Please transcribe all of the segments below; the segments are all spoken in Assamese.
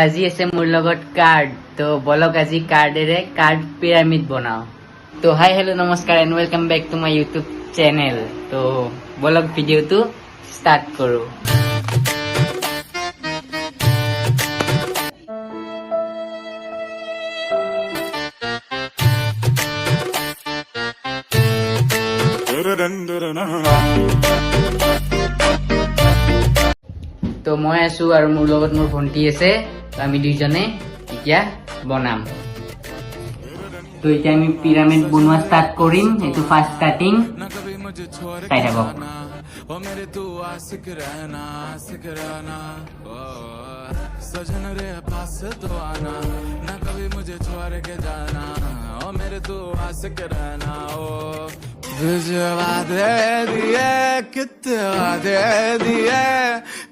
আজি আছে মোৰ লগত কাৰ্ড তো বলক আজি কাৰ্ডেৰে কাৰ্ড পিৰামিড বনাও তো হাই হেল্ল' নমস্কাৰ and welcome back to my YouTube channel তো বলক ভিডিঅ'টো ষ্টাৰ্ট কৰোঁ তো মই আছো আৰু মোৰ লগত মোৰ ভণ্টি আছে তো আমি দুইজনে এতিয়া বনাম তো এতিয়া আমি পিৰামিড বনোৱা ষ্টাৰ্ট কৰিম এইটো ফাৰ্ষ্ট ষ্টাৰ্টিং চাই থাকক ओ मेरे तू आशिक रहना सजन रे पास तो आना ना कभी मुझे छोड़ के जाना ओ मेरे तू आशिक रहना ओ तुझे वादे दिए कितने वादे दिए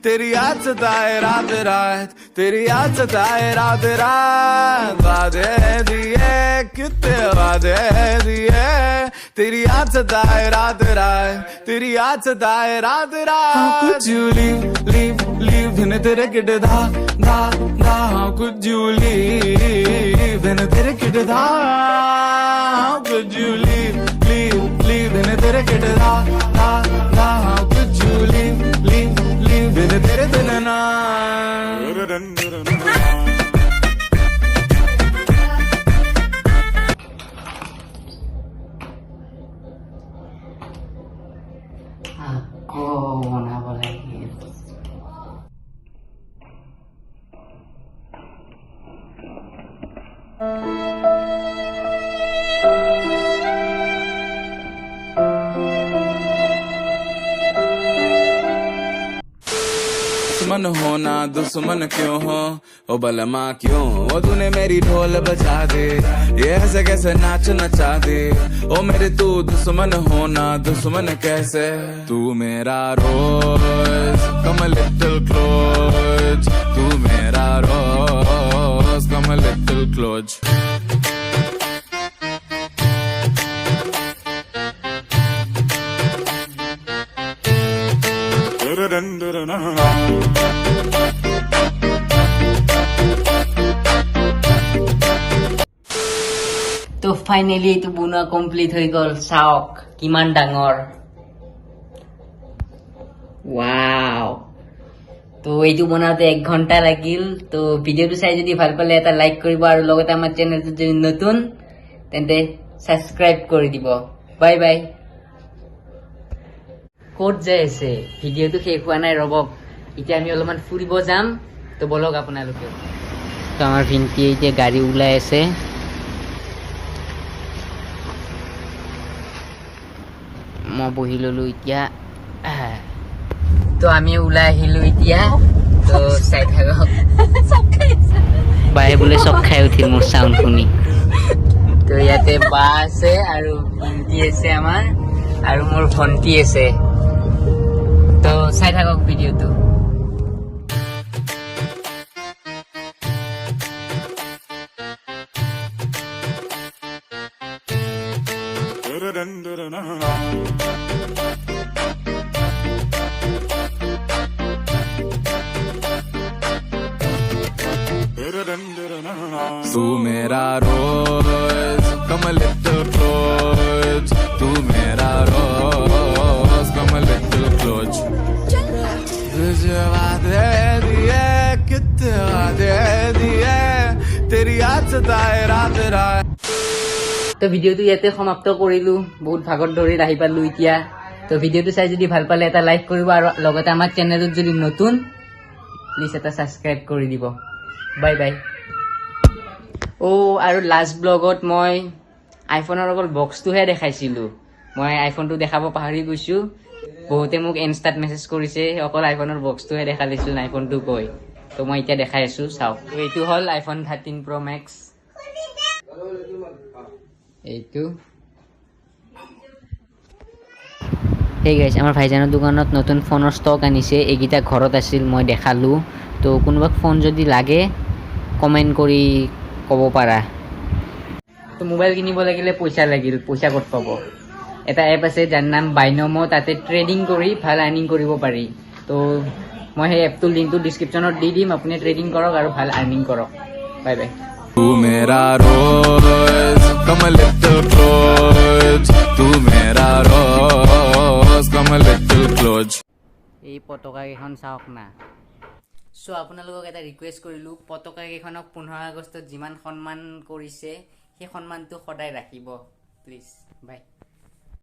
तेरी याद सताए रात रात तेरी याद सताए रात रात वादे दिए कितने वादे दिए तेरी याद सताए रात रात तेरी याद सताए रात रात कुछ यू लीव इन तेरे किड धा कुछ यू लीव इन तेरे किड धा कुछ यू लीव इन तेरे किड धा कुछ यू लीव इन तेरे दिन ना আকৌ বনাব লাগিল दुश्मन होना दुश्मन क्यों हो ओ बलमा क्यों ओ तूने मेरी ढोल बजा दे ये ऐसे कैसे नाच नचा दे ओ मेरे तू दुश्मन होना दुश्मन कैसे तू मेरा रोज कम लिटिल क्लोज तू मेरा रोज कम लिटिल क्लोज তো ফাইনেলি এইটো বনোৱা কমপ্লিট হৈ গ'ল চাওক কিমান ডাঙৰ ওয়াও তো এইটো বনাওঁতে 1 ঘণ্টা লাগিল তো ভিডিঅ'টো চাই যদি ভাল পালে এটা লাইক কৰিব আৰু লগতে আমাৰ চেনেলটো যদি নতুন তেন্তে সাবস্ক্ৰাইব কৰি দিব বাই বাই ক'ত যাই আছে ভিডিঅ'টো শেষ হোৱা নাই ৰ'বক এতিয়া আমি অলপমান ফুৰিব যাম তো বলক আপোনালোকে তো আমাৰ ভিনটি এতিয়া গাড়ী ওলাই আছে মই বহি ললো এতিয়া তো আমি ওলাই আহিলো এতিয়া তো চাই থাকক বায়ে বোলে চক খাই উঠিল মোৰ চাউণ্ড শুনি তো ইয়াতে বা আছে আৰু ভিনটি আছে আমাৰ আৰু মোৰ ভণ্টি আছে তো চাই থাকক ভিডিঅ'টো तू मेरा रोज कम लिटिल क्लोज तू मेरा रोज कम लिटिल क्लोज तुझे वादे दिए कितने वादे दिए तेरी याद सताए रात रात তো ভিডিঅ'টো ইয়াতে সমাপ্ত কৰিলো বহুত ভাগত ধৰি আহি পালো এতিয়া তো ভিডিঅ'টো চাই যদি ভাল পালে এটা লাইক কৰিব আৰু লগতে আমাৰ চেনেলটোত যদি নতুন প্লিজ এটা সাবস্ক্ৰাইব কৰি দিব বাই বাই আৰু লাষ্ট ব্লগত মই আইফোনৰ অকল বক্সটোহে দেখাইছিলোঁ মই আইফোনটো দেখাব পাহৰি গৈছোঁ বহুতে মোক ইনষ্টাত মেছেজ কৰিছে অকল আইফোনৰ বক্সটোহে দেখাইছিল আইফোনটো কৈ তো মই এতিয়া দেখাই আছোঁ চাওক এইটো হ'ল আইফোন 13 Pro Max এইটো হেই গাইছ আমাৰ ভাইজানৰ দোকানত নতুন ফোনৰ ষ্টক আনিছে এইকেইটা ঘৰত আছিল মই দেখালোঁ তো কোনোবাক ফোন যদি লাগে কমেণ্ট কৰি ক'ব পাৰা তো মোবাইল কিনিব লাগিলে পইচা লাগিল পইচা ক'ত পাব এটা এপ আছে যাৰ নাম বাইনমো তাতে ট্ৰেডিং কৰি ভাল আৰ্নিং কৰিব পাৰি তো তো মই সেই এপটোৰ লিংকটো ডিছক্ৰিপশ্যনত দি দিম, আপুনি ট্ৰেডিং কৰক আৰু ভাল আৰ্নিং কৰক। Bye bye. तू मेरा रोज come a little close, तू मेरा रोज come a little close। এই পতাকা কেইখন চাওক না। চ' আপোনালোকক এটা ৰিকুৱেষ্ট কৰিলোঁ, পতাকা কেইখনক 15 আগষ্টত যিমান সন্মান কৰিছে সেই সন্মানটো সদায় ৰাখিব প্লিজ। বাই।